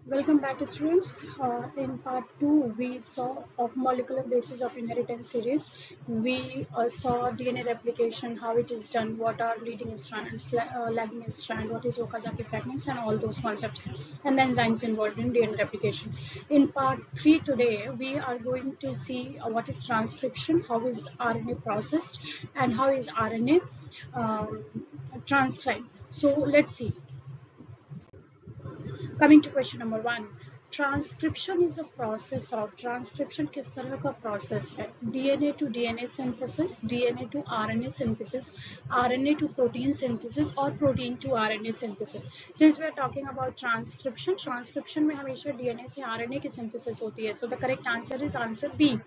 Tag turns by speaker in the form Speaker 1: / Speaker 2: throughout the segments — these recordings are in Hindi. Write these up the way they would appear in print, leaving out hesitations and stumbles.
Speaker 1: Welcome back, students. In part 2, we saw of molecular basis of inheritance series. We saw DNA replication, how it is done, what are leading strands, lagging strand, what is Okazaki fragments, and all those concepts, and the enzymes involved in DNA replication. In part 3 today, we are going to see what is transcription, how is RNA processed, and how is RNA transcribed. So let's see. Coming to question number 1, transcription is a process of transcription किस तरह का प्रोसेस है DNA to DNA synthesis, DNA to RNA synthesis, RNA to protein synthesis और protein to RNA synthesis. Since we are talking about transcription, transcription में हमेशा डीएनए से आरएनए की सिंथेसिस होती है. So the correct answer is answer B.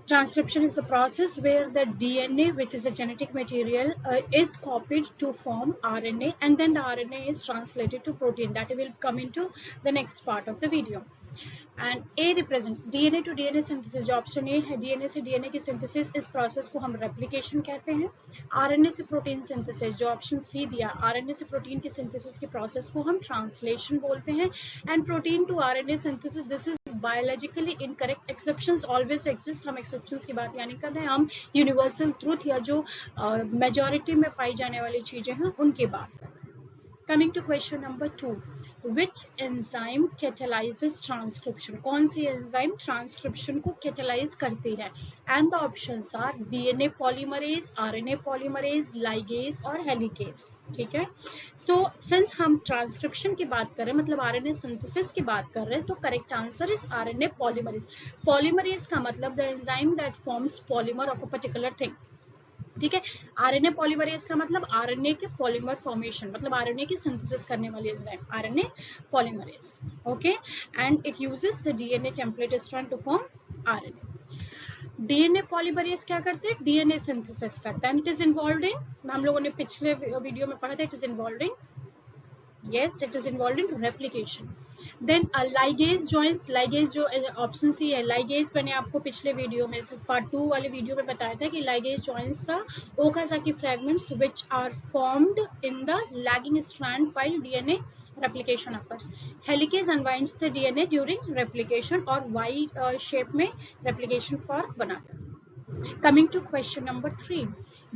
Speaker 1: Transcription is the process where the DNA, which is a genetic material, is copied to form RNA, and then the RNA is translated to protein. That will come into the next part of the video. And A represents DNA to DNA synthesis. जो ऑप्शन ए है डीएनए से डीएनए की सिंथेसिस, इस प्रोसेस को हम रेप्लिकेशन कहते हैं. आरएनए से प्रोटीन सिंथेसिस, जो ऑप्शन सी दिया, आरएनए से प्रोटीन की सिंथेसिस की प्रोसेस को हम ट्रांसलेशन बोलते हैं. And protein to RNA synthesis, this is biologically incorrect. Exceptions always exist. हम एक्सेप्शंस की बात यानी कर रहे हैं, हम यूनिवर्सल ट्रूथ या जो मेजॉरिटी में पाई जाने वाली चीजें हैं उनकी बात कर रहे हैं. Coming to question number 2, which enzyme catalyzes transcription? कौन सी enzyme transcription को catalyze करती है? And the options are DNA polymerase, RNA polymerase, ligase और helicase. ठीक है. So since हम transcription की बात कर रहे हैं, मतलब RNA synthesis की बात कर रहे हैं, तो correct answer is RNA polymerase. Polymerase का मतलब the enzyme that forms polymer of a particular thing. ठीक है. आरएनए पॉलीमरेज का मतलब आरएनए के पॉलीमर फॉर्मेशन, मतलब आरएनए की सिंथेसिस करने वाली enzyme RNA polymerase. Okay. And it uses the DNA template strand to form RNA. DNA polymerase क्या करते हैं? डीएनए सिंथेसिस करता है. इट इज इन्वॉल्वड इन, हम लोगों ने पिछले वीडियो में पढ़ा था, it is involved in, yes it is involved in replication. Then ligase joins, ligase जो ऑप्शन सी है, ligase मैंने आपको पिछले वीडियो में पार्ट 2 वाले वीडियो में बताया था कि ligase joins the Okazaki fragments which are formed in the lagging strand while DNA replication occurs. Helicase unwinds the DNA during replication और Y shape में replication fork बनाता है. Coming to question number 3,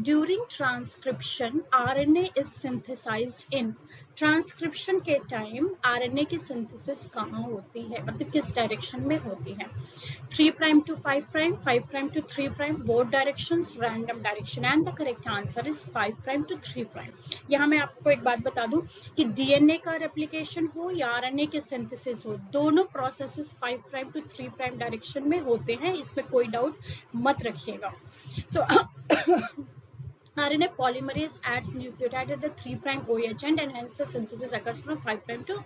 Speaker 1: during transcription RNA is synthesized in. Transcription के टाइम आरएनए की सिंथेसिस कहाँ होती है, मतलब किस डायरेक्शन में होती है? 3 prime to 5 prime, 5 prime to 3 prime, both directions, random direction. And the correct answer is 5 prime to 3 prime. यहाँ मैं आपको एक बात बता दूं कि डीएनए का रेप्लिकेशन हो या आरएनए की सिंथेसिस हो, दोनों processes 5 prime to 3 prime direction में होते हैं, इसमें कोई डाउट मत रखिएगा. सो RNA polymerase adds nucleotide at the 3' OH end and hence the synthesis occurs from 5' to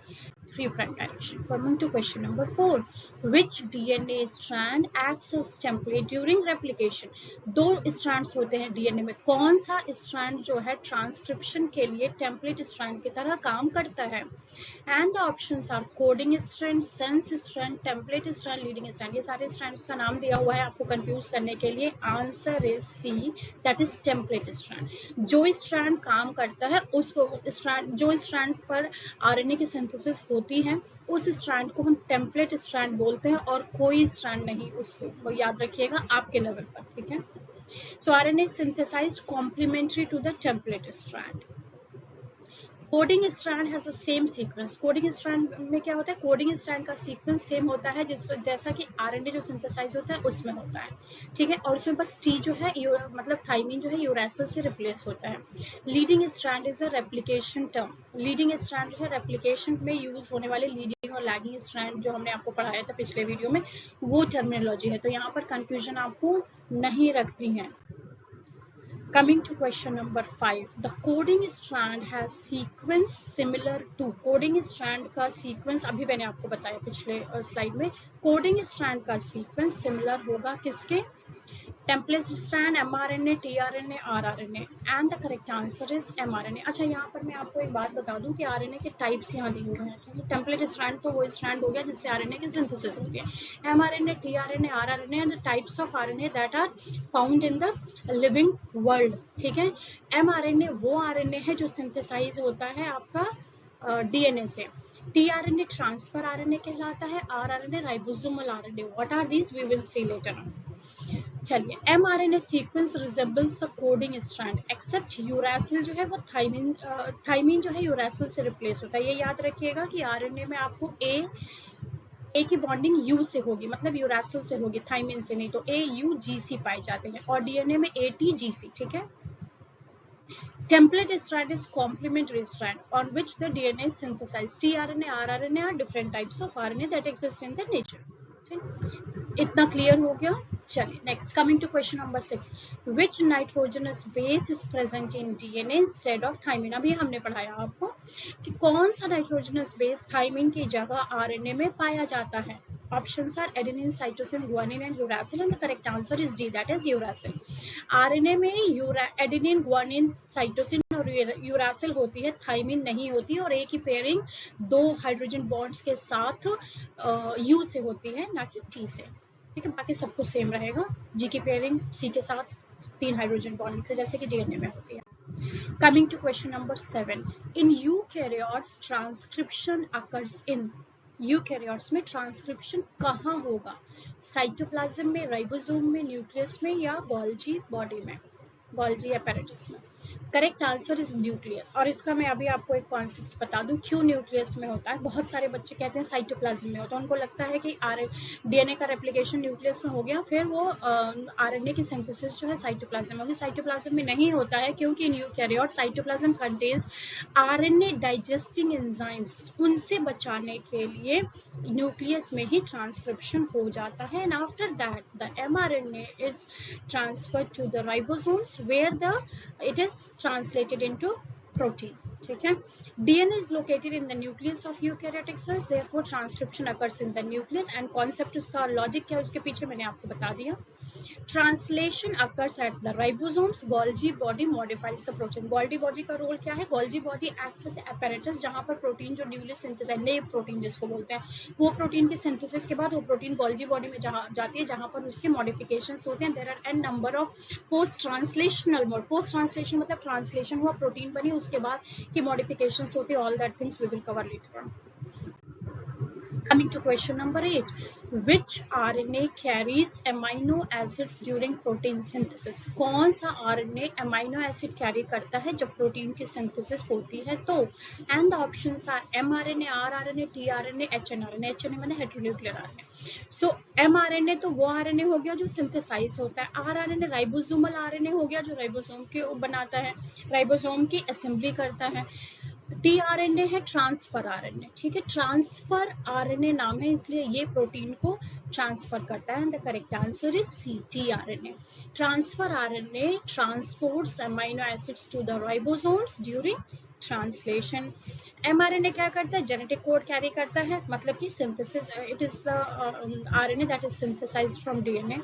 Speaker 1: 3' direction. Coming to question number 4, which DNA strand acts as template during replication? दो strands होते हैं DNA में, कौन सा strand जो है transcription के लिए template strand की तरह काम करता है? And the options are coding strand, sense strand, template strand, leading strand. ये सारे strands का नाम दिया हुआ है आपको confuse करने के लिए. Answer is C, that is template strand. जो strand काम करता है उसको strand, जो strand पर RNA की synthesis होती है उस strand को हम template strand बोलते हैं और कोई strand नहीं, उसको याद रखिएगा आपके लेवल पर. ठीक है. So RNA is synthesized complementary to the template strand. Coding strand has the same sequence. Coding strand में क्या होता है? कोडिंग स्ट्रैंड का सीक्वेंस सेम होता है जैसा कि आरएनए जो सिंथेसाइज होता है उसमें होता है. ठीक है. और उसमें बस टी जो है मतलब थाइमिन जो है यूरेसिल से रिप्लेस होता है. Leading strand is a replication term. Leading strand जो है रेप्लिकेशन में यूज होने वाले लीडिंग और लैगिंग स्ट्रैंड जो हमने आपको पढ़ाया था पिछले वीडियो में, वो टर्मिनोलॉजी है, तो यहाँ पर कंफ्यूजन आपको नहीं रखनी है. Coming to question number 5, the coding strand has sequence similar to. coding strand का sequence अभी मैंने आपको बताया पिछले स्लाइड में. coding strand का sequence similar होगा किसके? Template strand, mRNA, tRNA, rRNA. And the correct answer is mRNA. अच्छा, यहाँ पर मैं आपको एक बात बता दूं कि RNA के टाइप्स यहाँ दिए हुए हैं. टेम्पलेट स्ट्रैंड तो वो स्ट्रैंड हो गया जिससे RNA की सिंथेसिस होती है. mRNA, tRNA, rRNA and the types of RNA that are found in the living world. ठीक है. mRNA वो RNA है जो सिंथेसाइज होता है आपका DNA से. tRNA ट्रांसफर आरएनए कहलाता है, rRNA ribosomal RNA. What are these we will see later on. चलिए, mRNA sequence resembles the coding strand except uracil जो है वो थाइमिन जो है यूरासिल से रिप्लेस होता है. ये याद रखिएगा कि आरएनए में आपको ए की बॉन्डिंग यू से होगी, मतलब यूरासिल से होगी, थाइमिन से नहीं. तो AUGC पाए जाते हैं और डीएनए में ATGC. ठीक है. Template strand is complementary strand on which the DNA is synthesized. tRNA, rRNA are different types of RNA that exist in the nature. इतना क्लियर हो गया. चलिए next, coming to question number 6. Which nitrogenous base is present in DNA instead of thymine. अभी हमने पढ़ाया आपको कि कौन सा नाइट्रोजनस बेस थाइमिन की जगह आरएनए में पाया जाता है. Options are adenine, cytosine, guanine and uracil, and the correct answer is D, that is uracil. RNA में एडेनिन, गुआनिन, साइटोसिन और यूरासिल होती है, थाइमिन नहीं होती. और ए की पेयरिंग दो हाइड्रोजन बॉन्ड्स के साथ यू से होती है, ना कि टी से. ठीक है, बाकी सब कुछ सेम रहेगा. जी की पेयरिंग सी के साथ 3 हाइड्रोजन बॉन्ड से, जैसे कि डीएनए में होती है. Coming to question number 7. In eukaryotes, transcription occurs in. Eukaryotes में ट्रांसक्रिप्शन कहाँ होगा? साइटोप्लाज्म में, राइबोसोम में, न्यूक्लियस में या गोल्जी बॉडी में, गोल्जी apparatus में. Correct answer is nucleus. और इसका मैं अभी आपको एक कॉन्सेप्ट बता दूं क्यों न्यूक्लियस में होता है. बहुत सारे बच्चे कहते हैं साइटोप्लाज्म में होता है, उनको लगता है कि डीएनए का रेप्लिकेशन न्यूक्लियस में हो गया, फिर वो आरएनए की सिंथेसिस जो है साइटोप्लाज्म में होगी. साइटोप्लाज्म में नहीं होता है, क्योंकि eukaryote cytoplasm contains RNA digesting enzymes, उनसे बचाने के लिए न्यूक्लियस में ही ट्रांसक्रिप्शन हो जाता है. And after that the mRNA is transferred to the ribosomes where it is translated into protein. ठीक है. DNA is located in the nucleus of eukaryotic cells, therefore transcription occurs in the nucleus. and concept उसका logic क्या है उसके पीछे मैंने आपको बता दिया. Translation occurs at the ribosomes. Golgi body modifies the protein. Golgi body का रोल क्या है? Golgi body acts as the apparatus जहाँ पर प्रोटीन जो न्यूली सिंथेसाइज, नए प्रोटीन जिसको बोलते हैं, वो प्रोटीन के सिंथेसिस के बाद वो प्रोटीन गोल्जी बॉडी में जाती है, जहाँ पर उसके मॉडिफिकेशंस होते हैं. There are an number of post translational mode. Post translation मतलब ट्रांसलेशन हुआ, प्रोटीन बनी, उसके बाद की मॉडिफिकेशंस होती है. All that things we will cover later on. Coming to question number 8. Which RNA carries amino acids during protein synthesis? कौन सा RNA amino acid carry करता है जब प्रोटीन की synthesis होती है तो? And the options are mRNA, rRNA, tRNA, hnRNA. hnRNA माने heteronuclear RNA. So mRNA तो वो RNA हो गया जो synthesize होता है. rRNA राइबोसोमल RNA हो गया जो राइबोसोम के बनाता है, राइबोसोम की असेंबली करता है. tRNA है ट्रांसफर आरएनए. ठीक है, ट्रांसफर आरएनए नाम है, इसलिए ये प्रोटीन को ट्रांसफर करता है. And the correct answer is C, tRNA. Transfer RNA transports amino acids to the ribosomes during translation. mRNA क्या करता है? जेनेटिक कोड कैरी करता है, मतलब कि synthesis. It is the RNA that is synthesised from DNA.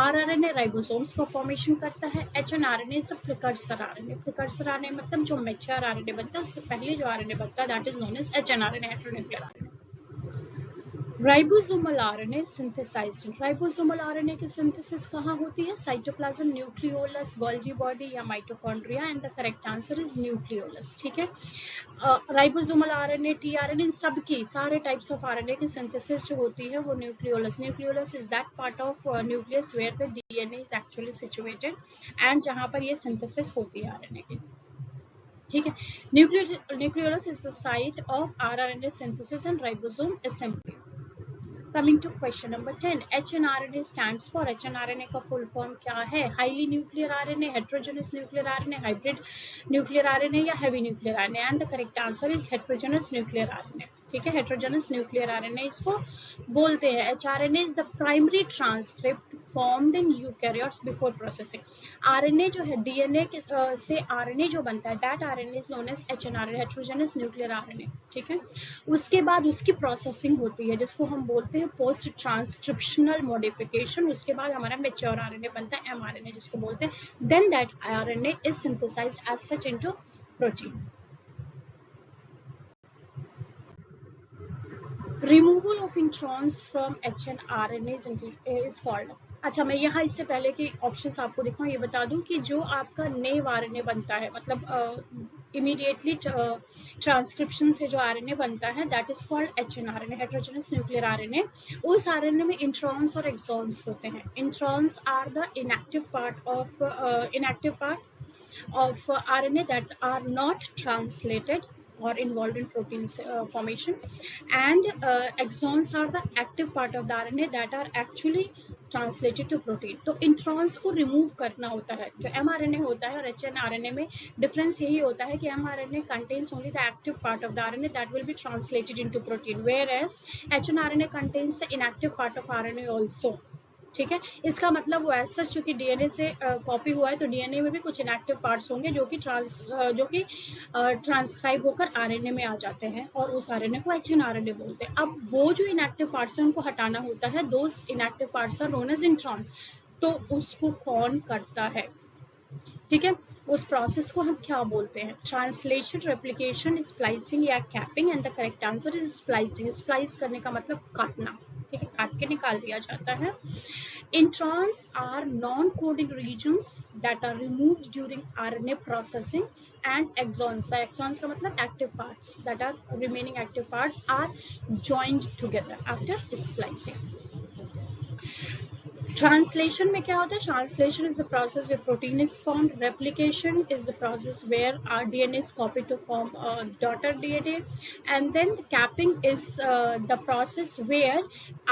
Speaker 1: rRNA ribosomes को फॉर्मेशन करता है. hnRNA is the precursor RNA. Precursor RNA मतलब जो मैच्योर आरएनए बनता है उसके पहले जो आरएनए बनता है that is known as hnRNA, heteronuclear RNA. Ribosomal RNA synthesized. Ribosomal RNA की सिंथेसिस कहाँ होती है? साइटोप्लाज्म, न्यूक्लियोलस, गोल्जी बॉडी या mitochondria. And the correct answer is nucleolus. ठीक है. राइबोसोमल आरएनए, टीआरएनए, इन सब की सारे टाइप्स ऑफ आरएनए की सिंथेसिस जो होती है वो nucleolus. Nucleolus is that part of nucleus where the DNA is actually situated and जहाँ पर ये सिंथेसिस होती है आरएनए की. ठीक है. Nucleolus is the site of rRNA synthesis and ribosome assembly. Coming to question number 10. hnRNA stands for. hnRNA का फुल फॉर्म क्या है? Highly nuclear RNA, heterogeneous nuclear RNA, hybrid nuclear RNA या heavy nuclear RNA. And the correct answer is heterogeneous nuclear RNA. ठीक है, हेटेरोजेनस न्यूक्लियर आरएनए इसको बोलते हैं. HRNA is the primary transcript formed in eukaryotes before processing. RNA जो है डीएनए से आरएनए जो बनता है that RNA is known as hnRNA, heterogeneous nuclear RNA. ठीक है. उसके बाद उसकी प्रोसेसिंग होती है जिसको हम बोलते हैं पोस्ट ट्रांसक्रिप्शनल मॉडिफिकेशन. उसके बाद हमारा मैच्योर आरएनए बनता है एमआरएनए जिसको बोलते हैं. Then that RNA is synthesised as such into protein. Removal of introns from hnRNA is called. अच्छा, मैं यहाँ इससे पहले के ऑप्शंस आपको दिखाऊं, ये बता दूं कि जो आपका नेव आरएनए बनता है, मतलब इमीडिएटली ट्रांसक्रिप्शन से जो आरएनए बनता है that is called hnRNA, heterogeneous nuclear RNA. उस आरएनए में इंट्रॉन्स और एक्सॉन्स होते हैं। Introns are the inactive part of RNA that are not translated or involved in protein formation, and exons are the active part of the RNA that are actually translated to protein. तो इंट्रॉन्स को रिमूव करना होता है। जो mRNA होता है और hnRNA में डिफरेंस यही होता है कि mRNA contains only the active part of the RNA that will be translated into protein, whereas hnRNA contains the inactive part of RNA also। ठीक है, इसका मतलब वो ऐसा चूंकि डीएनए से कॉपी हुआ है तो डीएनए में भी कुछ इनएक्टिव पार्ट्स होंगे जो कि ट्रांसक्राइब होकर आरएनए में आ जाते हैं और उस आरएनए को एचएनआरएनए बोलते हैं। अब वो जो इनएक्टिव पार्ट्स हैं उनको हटाना होता है, those inactive parts are known as introns. तो उसको कौन करता है? ठीक है, उस प्रोसेस को हम क्या बोलते हैं? ट्रांसलेशन, रेप्लिकेशन, स्प्लाइसिंग या capping, and the correct answer is splicing. Splice करने का मतलब काटना, ठीक है, काट के निकाल दिया जाता है। Introns are non-coding regions that are removed during RNA processing, and exons, the exons का मतलब active parts, that are remaining active parts are joined together after splicing. Translation में क्या होता है? Translation is the process where protein is formed. Replication is the process where our DNA is copied to form daughter DNA, and then the capping is the process where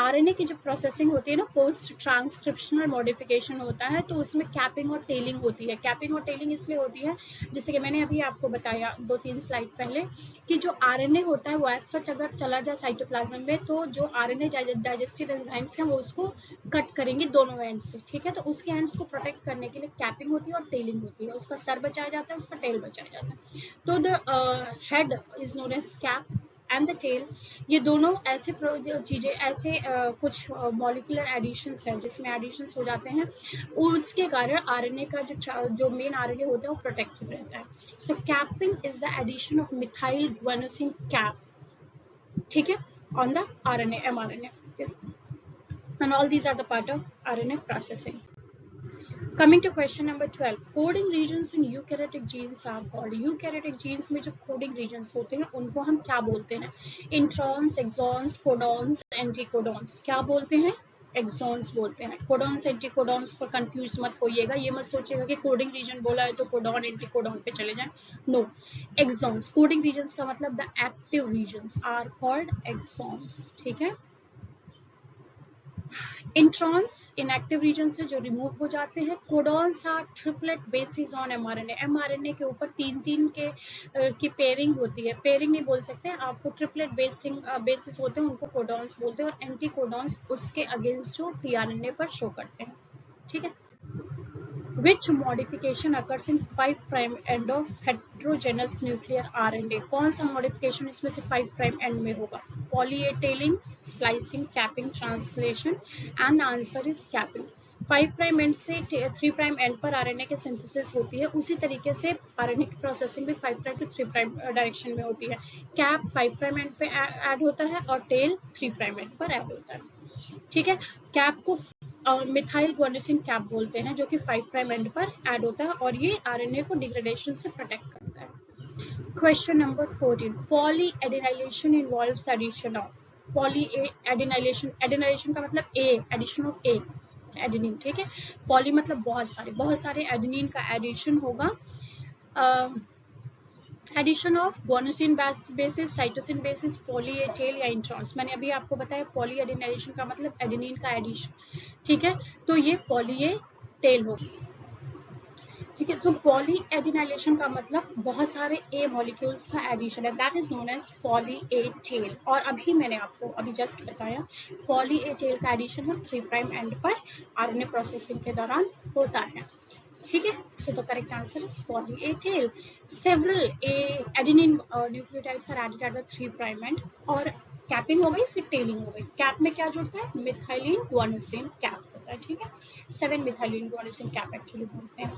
Speaker 1: RNA की जो processing होती है ना, post transcriptional modification होता है, तो उसमें capping और tailing होती है। capping और tailing इसलिए होती है, जैसे कि मैंने अभी आपको बताया 2-3 स्लाइड पहले, कि जो RNA होता है वो ऐसा अगर चला जाए साइटोप्लाज्म में तो जो RNA डाइजेस्टिव एंजाइम्स हैं वो उसको कट करेंगे दोनों एंड से। ठीक है, तो उसके एंड्स को प्रोटेक्ट करने के लिए कैपिंग होती है और टेलिंग होती है। उसका सर बचाया जाता है, उसका टेल बचाया जाता है। तो the head is known as cap and the tail. ये दोनों ऐसे चीजें, ऐसे कुछ मॉलिक्यूलर एडिशंस हैं जिसमें एडिशंस हो जाते हैं, उसके कारण आरएनए का जो मेन आरएनए होता है वो प्रोटेक्टेड रहता है। So capping is the addition of methyl guanosine cap, ठीक है, on the RNA, mRNA, and all these are the part of RNA processing. Coming to question number 12, coding regions in eukaryotic genes are called. Eukaryotic genes में जो coding regions होते हैं उनको हम क्या बोलते हैं? Introns, exons, codons, anticodons. क्या बोलते हैं? एक्सॉन्स बोलते हैं। कोडॉन्स, एंटीकोडॉन्स पर कंफ्यूज मत होइएगा, ये मत सोचिएगा कि कोडिंग रीजन बोला है तो कोडॉन एंटीकोडॉन पे चले जाएं। No, exons. कोडिंग रीजन्स का मतलब the active regions are called exons. ठीक है, इंट्रॉन्स इनएक्टिव रीजन से जो रिमूव हो जाते हैं। Codons are triplet bases on mRNA. MRNA के ऊपर 3-3 की पेयरिंग होती है। पेयरिंग नहीं बोल सकते आपको, ट्रिपलेट बेसिस होते हैं उनको कोडॉन्स बोलते हैं, और एंटी कोडॉन्स उसके अगेंस्ट जो टीआरएनए पर शो करते हैं। ठीक है, Which modification occurs in 5' end of heterogeneous nuclear RNA? कौन सा modification इसमें से 5' end में होगा? Poly A tailing, splicing, capping, translation, and the answer is capping. 5' end से 3' end पर RNA के synthesis होती है, उसी तरीके से RNA की processing भी 5' to 3' डायरेक्शन में होती है। Cap 5' end पे ऐड होता है और tail 3' end पर ऐड होता है। ठीक है, कैप को मिथाइल गुआनोसिन कैप बोलते हैं, जो कि 5' एंड पर ऐड होता है और ये आरएनए को डिग्रेडेशन से प्रोटेक्ट करता है। Question number 14, poly adenylation involves addition of. Poly adenylation, adenylation का मतलब A, addition of A adenine. ठीक है, पॉली मतलब बहुत सारे एडेनिन का एडिशन होगा। Addition of guanosine bases, cytosine bases, poly A tail या इंट्रॉन्स। मैंने अभी आपको बताया पॉली एडिनाइलेशन का मतलब एडेनिन का एडिशन। ठीक है, तो ये पॉली ए टेल होगी। ठीक है, तो पॉली एडिनाइलेशन का मतलब बहुत सारे ए मॉलिक्यूल्स का एडिशन है, that is known as poly A tail. और अभी मैंने आपको अभी जस्ट बताया पॉली ए टेल का एडिशन है 3' एंड पर आरएनए प्रोसेसिंग के दौरान होता है। ठीक है, so the correct answer is poly A tail. Several adenine nucleotides are added at the 3' end, और कैपिंग हो गई, फिर टेलिंग हो गई। कैप में क्या जुड़ता है? मिथाइलिन गुआनोसिन कैप होता है। ठीक है, 7 मिथाइलिन गुआनोसिन कैप एक्चुअली बोलते हैं।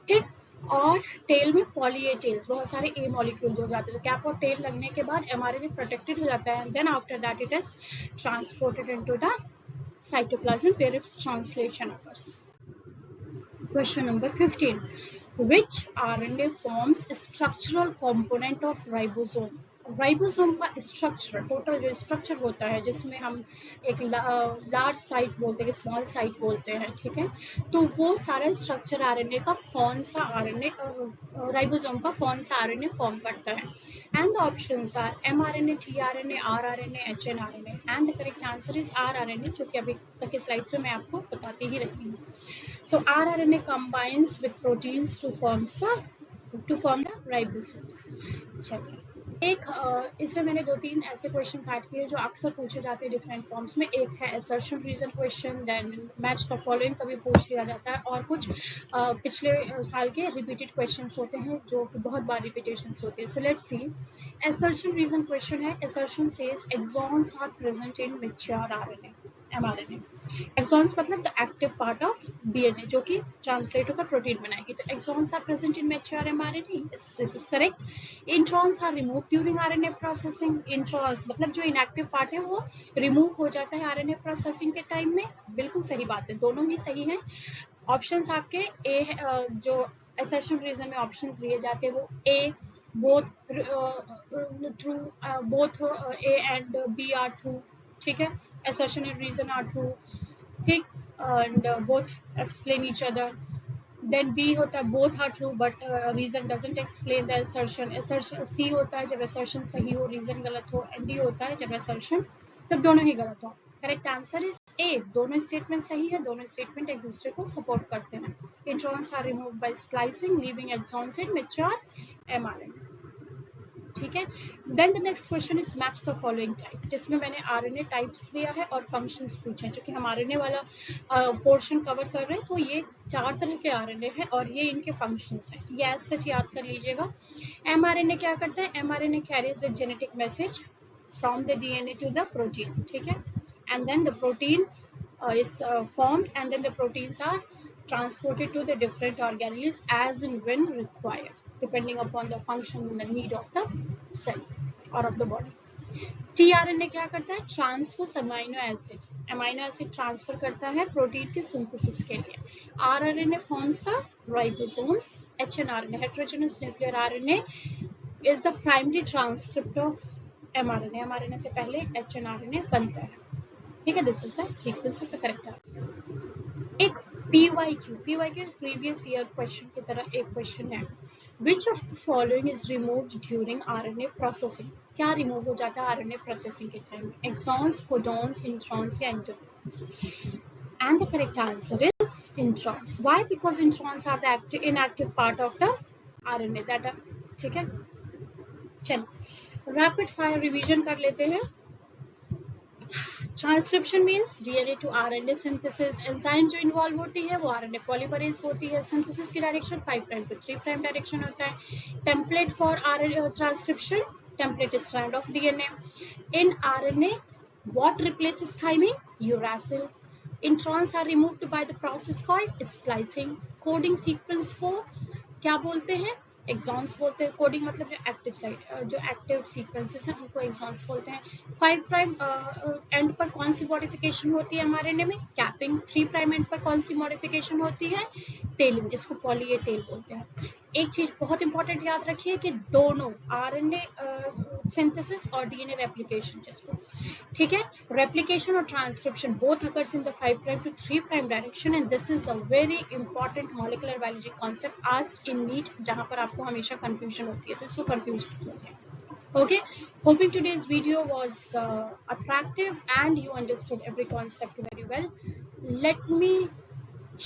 Speaker 1: ठीक, और टेल में पॉली ए टेल्स, बहुत सारे ए मॉलिक्यूल जुड़ जाते हैं। कैप और टेल लगने के बाद एमआरएनए प्रोटेक्टेड हो जाता है, then after that it is transported into the cytoplasm where its translation occurs. Question number 15. Which RNA forms structural component of ribosome? Ribosome का स्ट्रक्चर, टोटल जो स्ट्रक्चर होता है जिसमें हम एक लार्ज साइट बोलते हैं, स्मॉल साइट बोलते हैं, ठीक है, तो वो सारा स्ट्रक्चर आरएनए का कौन सा आरएनए, राइबोसोम का कौन सा आरएनए फॉर्म करता है? And the options are mRNA, tRNA, rRNA, hnRNA, and the correct answer is rRNA, जो कि अभी तक के स्लाइड्स में मैं आपको बताती ही रहती हूँ. So rRNA combines with proteins to form the ribosomes. चलिए, एक इसमें मैंने 2-3 ऐसे क्वेश्चन ऐड किए जो अक्सर पूछे जाते हैं डिफरेंट फॉर्म्स में. एक है assertion reason question, then match the following कभी पूछ लिया जाता है, और कुछ पिछले साल के रिपीटेड क्वेश्चंस होते हैं जो बहुत बार रिपीटेशंस होते हैं. So let's see. Assertion reason question है. Assertion says exons are present in mature RNA, mRNA. Exons मतलब the active part of DNA जो कि ट्रांसलेट होकर प्रोटीन बनाएगी. तो exons are present in mature mRNA. This is correct. Introns are remove during RNA processing. Introns मतलब जो इनएक्टिव पार्ट है वो रिमूव हो जाता है आरएनए प्रोसेसिंग के टाइम में. बिल्कुल सही बात है, दोनों ही सही है. ऑप्शंस आपके ए, जो असर्शन रीजन में ऑप्शंस दिए जाते हैं वो ए both true, both A and B are true, ठीक है. Assertion and reason are true, ठीक, and both explain each other. Then B होता है both are true but reason doesn't explain the assertion. Assertion C होता है जब assertion सही हो, reason गलत हो. and D होता है जब assertion, तब दोनों ही गलत हो. Correct answer is a. दोनों स्टेटमेंट सही है, दोनों स्टेटमेंट एक दूसरे को सपोर्ट करते हैं. Introns are removed by splicing leaving exons in mature mRNA, ठीक है. Then the next question is match the following type, जिसमें मैंने आरएनए टाइप्स लिया है और फंक्शंस पूछे, जो कि हम आरएनए वाला पोर्शन कवर कर रहे हैं. तो ये 4 तरह के आरएनए हैं और ये इनके फंक्शंस हैं. ये एज सच याद कर लीजिएगा. mRNA क्या करता है? mRNA carries the genetic message from the DNA to the protein, ठीक है, and then the protein is formed, and then the proteins are transported to the different organelles as and when required, depending upon the function and the need of the cell or of the body. tRNA क्या करता है? ट्रांसफर अमाइनो एसिड ट्रांसफर करता है प्रोटीन के सिंथेसिस के लिए. rRNA forms the ribosomes. hnRNA, heterogeneous nuclear RNA, is the primary transcript of mRNA. mRNA से पहले hnRNA बनता है, ठीक है. This is the sequence of the correct answer. एक PYQ प्रीवियस ईयर क्वेश्चन की तरह एक क्वेश्चन है. Which of the following is removed during RNA processing? क्या रिमूव हो जाता है आरएनए प्रोसेसिंग के टाइम में? एक्सॉन्स, कोडॉन्स, इंट्रॉन्स या introns? And the correct answer is introns. Why? Because introns are the inactive part of the RNA that, ठीक है. चलो रैपिड फायर रिवीजन कर लेते हैं. Transcription means DNA to RNA synthesis. Enzyme जो इन्वॉल्व होती है वो आरएनए पॉलीमरेज होती है. सिंथेसिस की direction 5 prime to 3 prime direction होता है. Template for RNA transcription, template strand of DNA. In RNA what replaces thymine? Uracil. Introns are removed by the process called splicing. Coding sequence को क्या बोलते हैं? एक्सॉन्स बोलते हैं. कोडिंग मतलब जो एक्टिव साइट, जो एक्टिव सीक्वेंसेस हैं उनको एक्सॉन्स बोलते हैं. 5 प्राइम एंड पर कौन सी मॉडिफिकेशन होती है mRNA में? कैपिंग. 3 प्राइम एंड पर कौन सी मॉडिफिकेशन होती है? टेलिंग, जिसको पॉली ए टेल बोलते हैं. एक चीज बहुत इंपॉर्टेंट याद रखिए कि दोनों आरएनए सिंथेसिस और डीएनए रेप्लिकेशन, जिसको, ठीक है, रेप्लिकेशन और transcription both occurs in the 5 prime to 3 prime direction, and this is a very important molecular biology concept asked in NEET, जहां पर आपको हमेशा confusion होती है, तो इसको confused मत होइए. Okay, hoping today's video was attractive and you understood every concept very well. Let me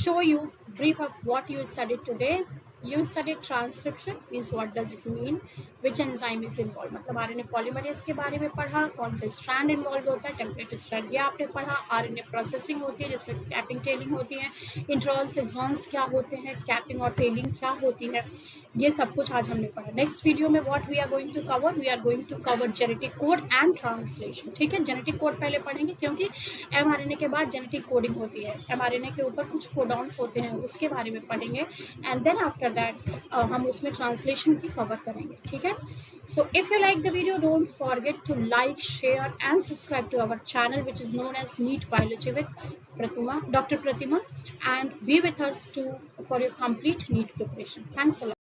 Speaker 1: show you brief of what you studied today. You studied transcription, means what does it mean, which enzyme is involved, मतलब आरएनए पॉलीमरेज के बारे में पढ़ा, कौन सा स्ट्रैंड इन्वॉल्व होता है, टेम्पलेट स्ट्रैंड ये आपने पढ़ा. आरएनए प्रोसेसिंग होती है जिसमें कैपिंग टेलिंग होती है. इंट्रॉन्स एक्सॉन्स क्या होते हैं, कैपिंग और टेलिंग क्या होती है. ये सब कुछ आज हमने पढ़ा। नेक्स्ट वीडियो में what we are going to cover, we are going to cover genetic code and translation. ठीक है, जेनेटिक कोड पहले पढ़ेंगे क्योंकि mRNA के बाद जेनेटिक कोडिंग होती है, mRNA के ऊपर कुछ कोडॉन्स होते हैं, उसके बारे में पढ़ेंगे, एंड देन आफ्टर दैट हम उसमें ट्रांसलेशन की कवर करेंगे। ठीक है, so if you like the video, don't forget to like, share and subscribe to our channel which is known as NEET Biology with Dr. Pratima, and be with us for your complete NEET preparation. Thanks a lot.